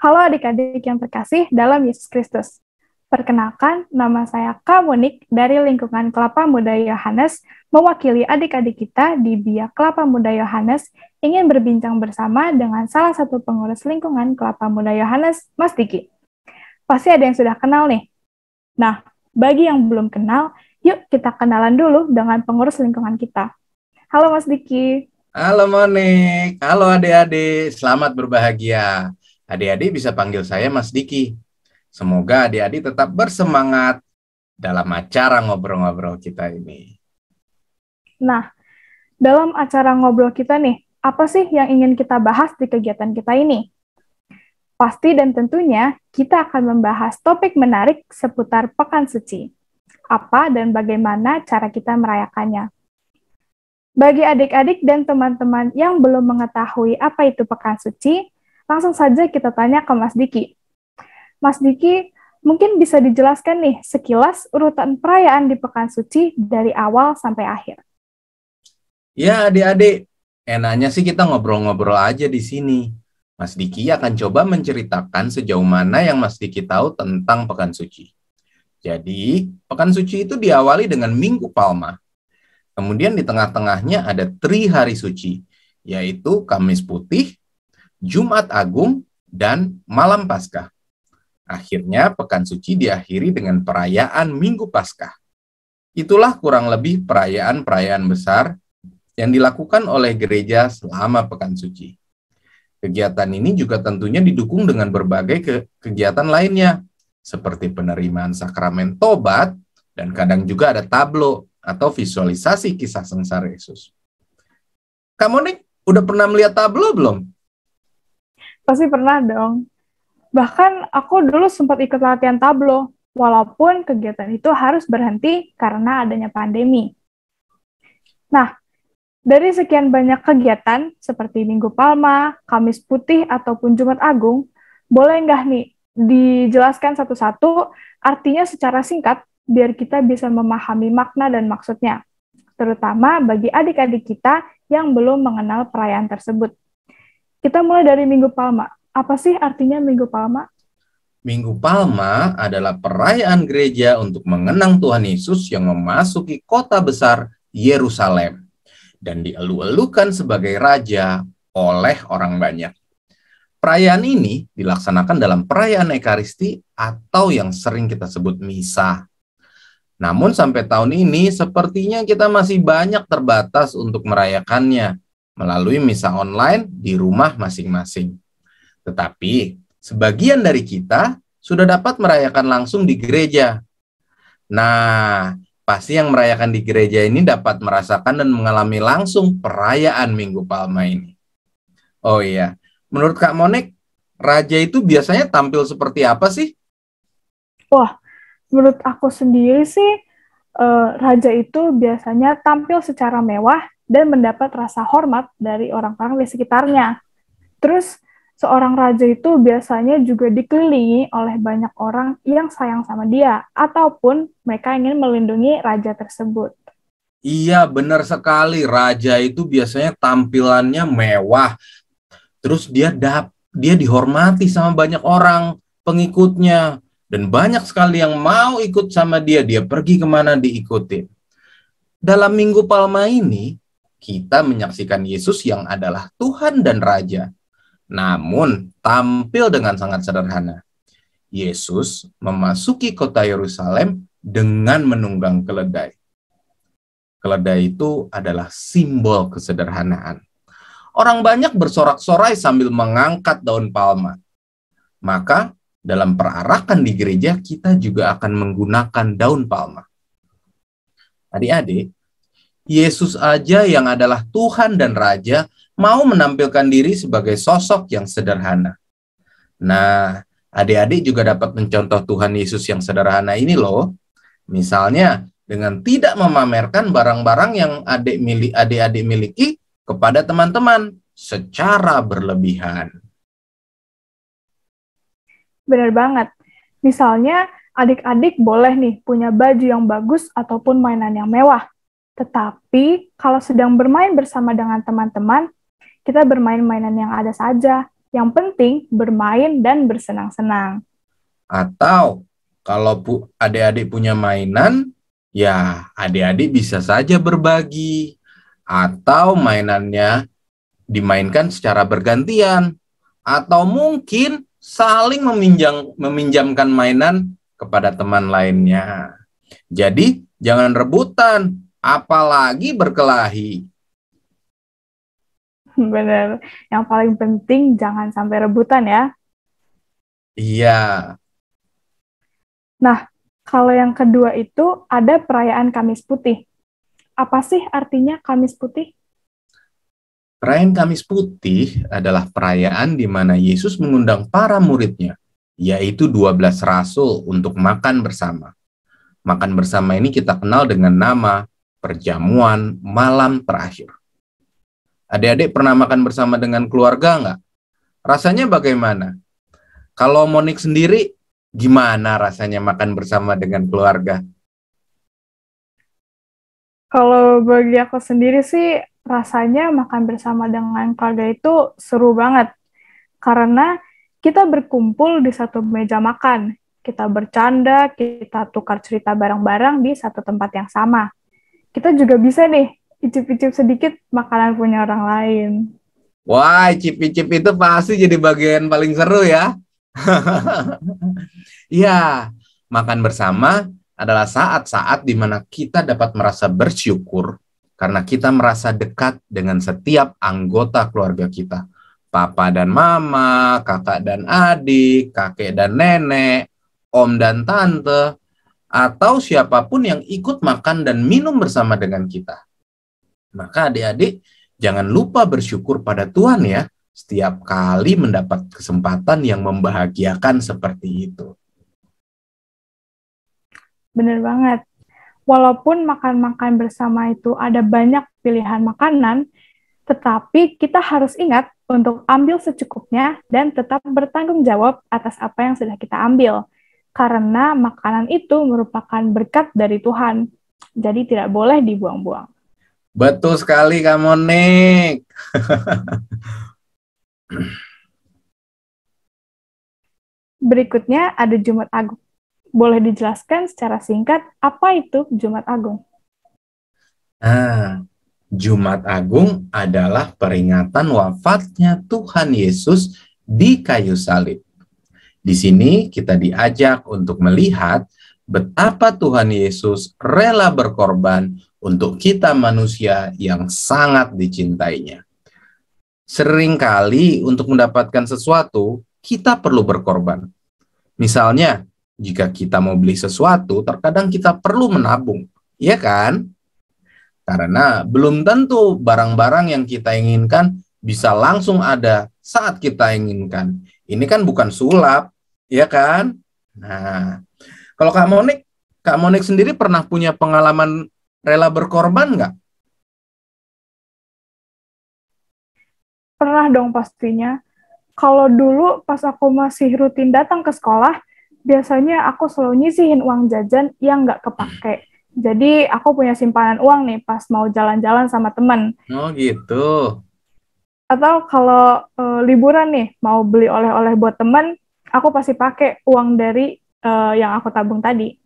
Halo adik-adik yang terkasih dalam Yesus Kristus. Perkenalkan, nama saya Kak Monik dari lingkungan Kelapa Muda Yohanes, mewakili adik-adik kita di Biak Kelapa Muda Yohanes, ingin berbincang bersama dengan salah satu pengurus lingkungan Kelapa Muda Yohanes, Mas Diki. Pasti ada yang sudah kenal nih. Nah, bagi yang belum kenal, yuk kita kenalan dulu dengan pengurus lingkungan kita. Halo Mas Diki. Halo Monik, halo adik-adik, selamat berbahagia. Adik-adik bisa panggil saya Mas Diki. Semoga adik-adik tetap bersemangat dalam acara ngobrol-ngobrol kita ini. Nah, dalam acara ngobrol kita nih, apa sih yang ingin kita bahas di kegiatan kita ini? Pasti dan tentunya kita akan membahas topik menarik seputar Pekan Suci. Apa dan bagaimana cara kita merayakannya. Bagi adik-adik dan teman-teman yang belum mengetahui apa itu Pekan Suci, langsung saja kita tanya ke Mas Diki. Mas Diki, mungkin bisa dijelaskan nih sekilas urutan perayaan di Pekan Suci dari awal sampai akhir. Ya adik-adik, enaknya sih kita ngobrol-ngobrol aja di sini. Mas Diki akan coba menceritakan sejauh mana yang Mas Diki tahu tentang Pekan Suci. Jadi, Pekan Suci itu diawali dengan Minggu Palma. Kemudian di tengah-tengahnya ada Trihari Suci, yaitu Kamis Putih, Jumat Agung, dan Malam Paskah. Akhirnya Pekan Suci diakhiri dengan perayaan Minggu Paskah. Itulah kurang lebih perayaan-perayaan besar yang dilakukan oleh gereja selama Pekan Suci. Kegiatan ini juga tentunya didukung dengan berbagai kegiatan lainnya, seperti penerimaan sakramen tobat, dan kadang juga ada tablo atau visualisasi kisah sengsara Yesus. Kak Monik, udah pernah melihat tablo belum? Pasti pernah dong. Bahkan aku dulu sempat ikut latihan tablo, walaupun kegiatan itu harus berhenti karena adanya pandemi. Nah, dari sekian banyak kegiatan seperti Minggu Palma, Kamis Putih, ataupun Jumat Agung, boleh nggak nih dijelaskan satu-satu artinya secara singkat biar kita bisa memahami makna dan maksudnya, terutama bagi adik-adik kita yang belum mengenal perayaan tersebut. Kita mulai dari Minggu Palma. Apa sih artinya Minggu Palma? Minggu Palma adalah perayaan gereja untuk mengenang Tuhan Yesus yang memasuki kota besar Yerusalem dan dielu-elukan sebagai raja oleh orang banyak. Perayaan ini dilaksanakan dalam perayaan Ekaristi atau yang sering kita sebut misa. Namun sampai tahun ini sepertinya kita masih banyak terbatas untuk merayakannya melalui misa online di rumah masing-masing. Tetapi sebagian dari kita sudah dapat merayakan langsung di gereja. Nah, pasti yang merayakan di gereja ini dapat merasakan dan mengalami langsung perayaan Minggu Palma ini. Oh iya, menurut Kak Monik, raja itu biasanya tampil seperti apa sih? Wah, menurut aku sendiri sih, raja itu biasanya tampil secara mewah dan mendapat rasa hormat dari orang-orang di sekitarnya. Terus, seorang raja itu biasanya juga dikelilingi oleh banyak orang yang sayang sama dia, ataupun mereka ingin melindungi raja tersebut. Iya, benar sekali. Raja itu biasanya tampilannya mewah. Terus dia dihormati sama banyak orang pengikutnya. Dan banyak sekali yang mau ikut sama dia. Dia pergi kemana diikuti. Dalam Minggu Palma ini, kita menyaksikan Yesus yang adalah Tuhan dan Raja. Namun, tampil dengan sangat sederhana. Yesus memasuki kota Yerusalem dengan menunggang keledai. Keledai itu adalah simbol kesederhanaan. Orang banyak bersorak-sorai sambil mengangkat daun palma. Maka, dalam perarakan di gereja, kita juga akan menggunakan daun palma. Adik-adik, Yesus aja yang adalah Tuhan dan Raja mau menampilkan diri sebagai sosok yang sederhana. Nah, adik-adik juga dapat mencontoh Tuhan Yesus yang sederhana ini loh. Misalnya, dengan tidak memamerkan barang-barang yang adik-adik miliki kepada teman-teman secara berlebihan. Benar banget. Misalnya, adik-adik boleh nih punya baju yang bagus ataupun mainan yang mewah. Tetapi, kalau sedang bermain bersama dengan teman-teman, kita bermain mainan yang ada saja, Yang penting bermain dan bersenang-senang. Atau kalau adik-adik punya mainan, ya adik-adik bisa saja berbagi. Atau mainannya dimainkan secara bergantian. Atau mungkin saling meminjamkan mainan kepada teman lainnya. Jadi jangan rebutan, apalagi berkelahi. Bener. Yang paling penting jangan sampai rebutan ya. Iya, Nah, kalau yang kedua itu ada perayaan Kamis Putih. Apa sih artinya Kamis Putih? perayaan Kamis Putih adalah perayaan di mana Yesus mengundang para muridnya, yaitu 12 rasul untuk makan bersama. Makan bersama ini kita kenal dengan nama perjamuan malam terakhir. Adik-adik pernah makan bersama dengan keluarga nggak? Rasanya bagaimana? Kalau Monik sendiri, gimana rasanya makan bersama dengan keluarga? Kalau bagi aku sendiri sih, rasanya makan bersama dengan keluarga itu seru banget. Karena kita berkumpul di satu meja makan. Kita bercanda, kita tukar cerita bareng-bareng di satu tempat yang sama. Kita juga bisa nih, icip-icip sedikit makanan punya orang lain. Wah, icip-icip itu pasti jadi bagian paling seru ya. Ya, makan bersama adalah saat-saat di mana kita dapat merasa bersyukur karena kita merasa dekat dengan setiap anggota keluarga kita. Papa dan mama, kakak dan adik, kakek dan nenek, om dan tante, atau siapapun yang ikut makan dan minum bersama dengan kita. Maka adik-adik, jangan lupa bersyukur pada Tuhan ya, setiap kali mendapat kesempatan yang membahagiakan seperti itu. Bener banget. Walaupun makan-makan bersama itu ada banyak pilihan makanan, tetapi kita harus ingat untuk ambil secukupnya dan tetap bertanggung jawab atas apa yang sudah kita ambil. Karena makanan itu merupakan berkat dari Tuhan. Jadi tidak boleh dibuang-buang. Betul sekali Kak Monik. Berikutnya ada Jumat Agung. Boleh dijelaskan secara singkat apa itu Jumat Agung? Nah, Jumat Agung adalah peringatan wafatnya Tuhan Yesus di kayu salib. Di sini kita diajak untuk melihat betapa Tuhan Yesus rela berkorban untuk kita manusia yang sangat dicintainya. Seringkali untuk mendapatkan sesuatu, kita perlu berkorban. Misalnya, jika kita mau beli sesuatu, terkadang kita perlu menabung, ya kan? Karena belum tentu barang-barang yang kita inginkan bisa langsung ada saat kita inginkan. Ini kan bukan sulap, ya kan? Nah, kalau Kak Monik sendiri pernah punya pengalaman rela berkorban nggak? Pernah dong pastinya. Kalau dulu pas aku masih rutin datang ke sekolah, biasanya aku selalu nyisihin uang jajan yang nggak kepake. Jadi aku punya simpanan uang nih pas mau jalan-jalan sama teman. Oh gitu. Atau kalau liburan nih, mau beli oleh-oleh buat teman, aku pasti pakai uang dari yang aku tabung tadi.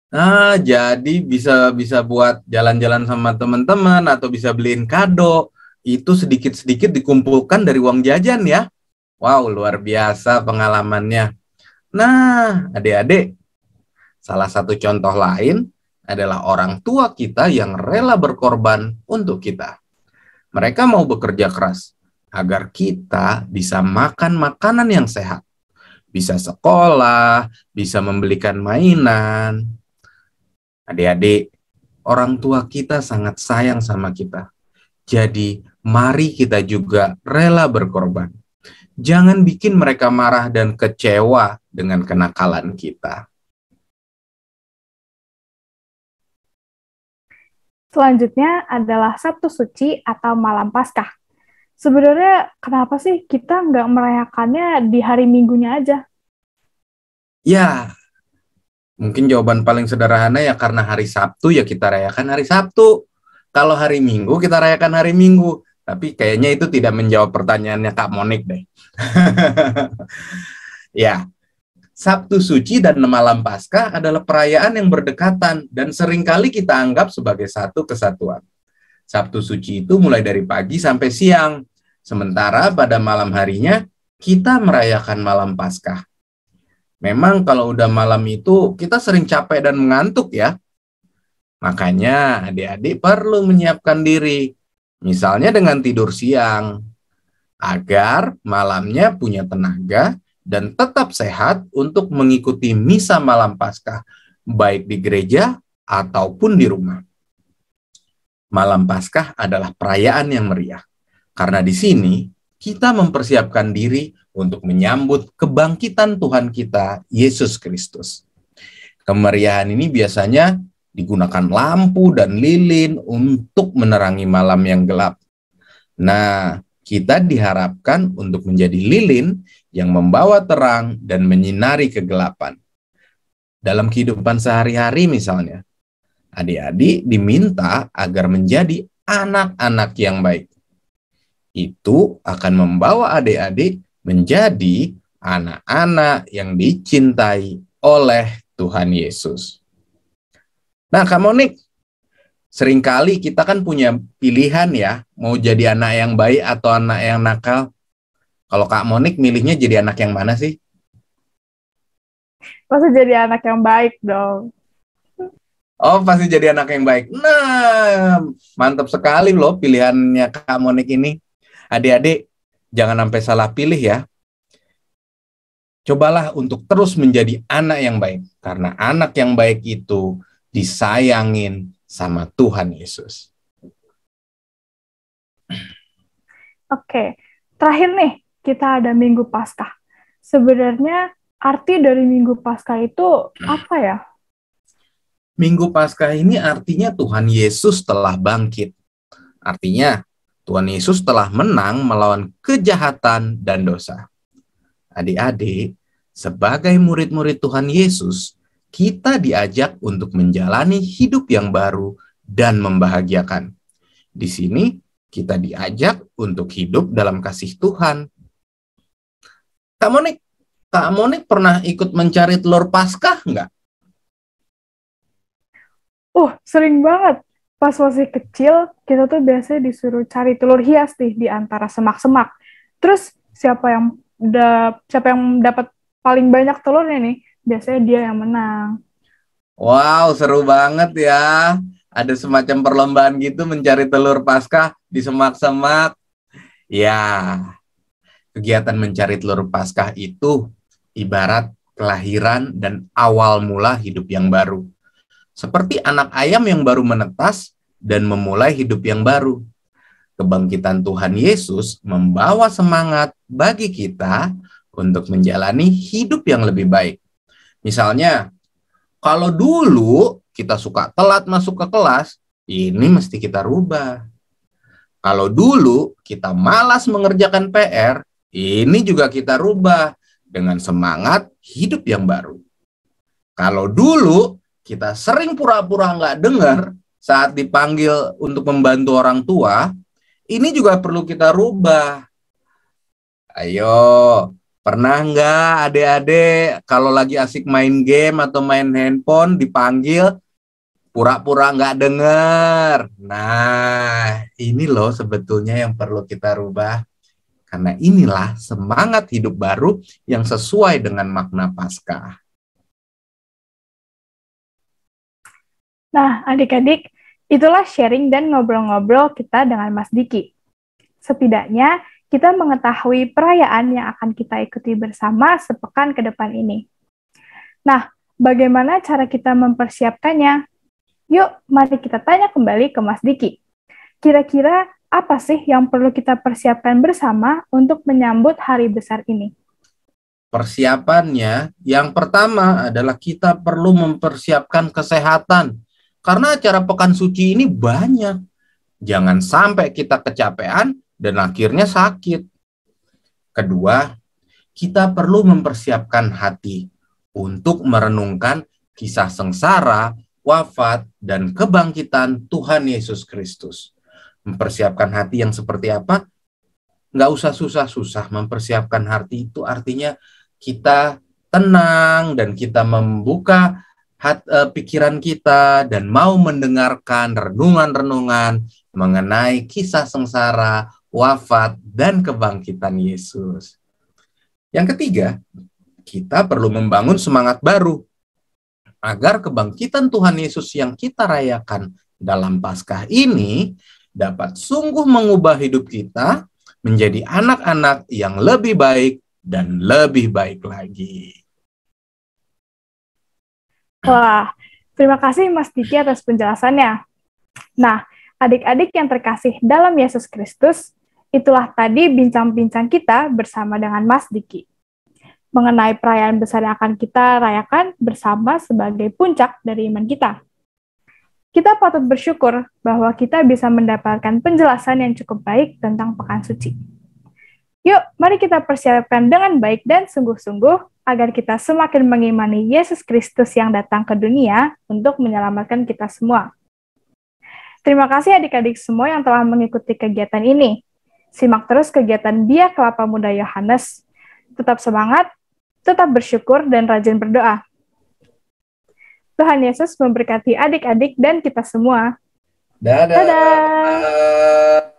Ah, jadi bisa bisa buat jalan-jalan sama teman-teman atau bisa beliin kado. Itu sedikit-sedikit dikumpulkan dari uang jajan ya. Wow, luar biasa pengalamannya. Nah, adik-adik, salah satu contoh lain adalah orang tua kita yang rela berkorban untuk kita. Mereka mau bekerja keras agar kita bisa makan makanan yang sehat, bisa sekolah, bisa membelikan mainan. Adik-adik, orang tua kita sangat sayang sama kita. Jadi, mari kita juga rela berkorban. Jangan bikin mereka marah dan kecewa dengan kenakalan kita. Selanjutnya adalah Sabtu Suci atau Malam Paskah. Sebenarnya kenapa sih kita nggak merayakannya di hari Minggunya aja? Ya, mungkin jawaban paling sederhana ya karena hari Sabtu ya kita rayakan hari Sabtu. Kalau hari Minggu kita rayakan hari Minggu. Tapi kayaknya itu tidak menjawab pertanyaannya Kak Monik deh. Ya, Sabtu Suci dan Malam Paskah adalah perayaan yang berdekatan dan seringkali kita anggap sebagai satu kesatuan. Sabtu Suci itu mulai dari pagi sampai siang, sementara pada malam harinya kita merayakan Malam Paskah. Memang kalau udah malam itu kita sering capek dan mengantuk ya. Makanya adik-adik perlu menyiapkan diri, misalnya dengan tidur siang, agar malamnya punya tenaga dan tetap sehat untuk mengikuti misa malam Paskah, baik di gereja ataupun di rumah. Malam Paskah adalah perayaan yang meriah, karena di sini kita mempersiapkan diri untuk menyambut kebangkitan Tuhan kita, Yesus Kristus. Kemeriahan ini biasanya digunakan lampu dan lilin untuk menerangi malam yang gelap. Nah, kita diharapkan untuk menjadi lilin yang membawa terang dan menyinari kegelapan. Dalam kehidupan sehari-hari misalnya, adik-adik diminta agar menjadi anak-anak yang baik. Itu akan membawa adik-adik menjadi anak-anak yang dicintai oleh Tuhan Yesus. Nah, Kak Monik, seringkali kita kan punya pilihan ya, mau jadi anak yang baik atau anak yang nakal. Kalau Kak Monik milihnya jadi anak yang mana sih? Pasti jadi anak yang baik dong. Oh, pasti jadi anak yang baik. Nah, mantap sekali loh pilihannya Kak Monik ini. Adik-adik, jangan sampai salah pilih ya. Cobalah untuk terus menjadi anak yang baik. Karena anak yang baik itu disayangin sama Tuhan Yesus. Oke, terakhir nih, kita ada Minggu Paskah. Sebenarnya arti dari Minggu Paskah itu apa ya? Minggu Paskah ini artinya Tuhan Yesus telah bangkit. Artinya, Tuhan Yesus telah menang melawan kejahatan dan dosa. Adik-adik, sebagai murid-murid Tuhan Yesus, kita diajak untuk menjalani hidup yang baru dan membahagiakan. Di sini, kita diajak untuk hidup dalam kasih Tuhan. Kak Monik pernah ikut mencari telur Paskah nggak? Sering banget. Pas masih kecil, kita tuh biasanya disuruh cari telur hias nih di antara semak-semak. Terus siapa yang dapat paling banyak telurnya nih, biasanya dia yang menang. Wow, seru banget ya. Ada semacam perlombaan gitu mencari telur Paskah di semak-semak. Ya, kegiatan mencari telur Paskah itu ibarat kelahiran dan awal mula hidup yang baru. Seperti anak ayam yang baru menetas dan memulai hidup yang baru. Kebangkitan Tuhan Yesus membawa semangat bagi kita untuk menjalani hidup yang lebih baik. Misalnya, kalau dulu kita suka telat masuk ke kelas, ini mesti kita rubah. Kalau dulu kita malas mengerjakan PR, ini juga kita rubah dengan semangat hidup yang baru. Kalau dulu kita sering pura-pura nggak dengar saat dipanggil untuk membantu orang tua, ini juga perlu kita rubah. Ayo, pernah nggak adik-adik kalau lagi asik main game atau main handphone dipanggil pura-pura nggak dengar? Nah, ini loh sebetulnya yang perlu kita rubah. Karena inilah semangat hidup baru yang sesuai dengan makna Paskah. Nah, adik-adik, itulah sharing dan ngobrol-ngobrol kita dengan Mas Diki. Setidaknya, kita mengetahui perayaan yang akan kita ikuti bersama sepekan ke depan ini. Nah, bagaimana cara kita mempersiapkannya? Yuk, mari kita tanya kembali ke Mas Diki. Kira-kira apa sih yang perlu kita persiapkan bersama untuk menyambut hari besar ini? Persiapannya, yang pertama adalah kita perlu mempersiapkan kesehatan. Karena acara Pekan Suci ini banyak. Jangan sampai kita kecapean dan akhirnya sakit. Kedua, kita perlu mempersiapkan hati untuk merenungkan kisah sengsara, wafat, dan kebangkitan Tuhan Yesus Kristus. Mempersiapkan hati yang seperti apa? Nggak usah susah-susah. Mempersiapkan hati itu artinya kita tenang dan kita membuka pikiran kita dan mau mendengarkan renungan-renungan mengenai kisah sengsara, wafat, dan kebangkitan Yesus. Yang ketiga, kita perlu membangun semangat baru agar kebangkitan Tuhan Yesus yang kita rayakan dalam Paskah ini dapat sungguh mengubah hidup kita menjadi anak-anak yang lebih baik dan lebih baik lagi. Wah, terima kasih Mas Diki atas penjelasannya. Nah, adik-adik yang terkasih dalam Yesus Kristus, itulah tadi bincang-bincang kita bersama dengan Mas Diki mengenai perayaan besar yang akan kita rayakan bersama sebagai puncak dari iman kita. Kita patut bersyukur bahwa kita bisa mendapatkan penjelasan yang cukup baik tentang Pekan Suci. Yuk, mari kita persiapkan dengan baik dan sungguh-sungguh agar kita semakin mengimani Yesus Kristus yang datang ke dunia untuk menyelamatkan kita semua. Terima kasih adik-adik semua yang telah mengikuti kegiatan ini. Simak terus kegiatan Biak Kelapa Muda Yohanes. Tetap semangat, tetap bersyukur, dan rajin berdoa. Tuhan Yesus memberkati adik-adik dan kita semua. Dadah. Dadah.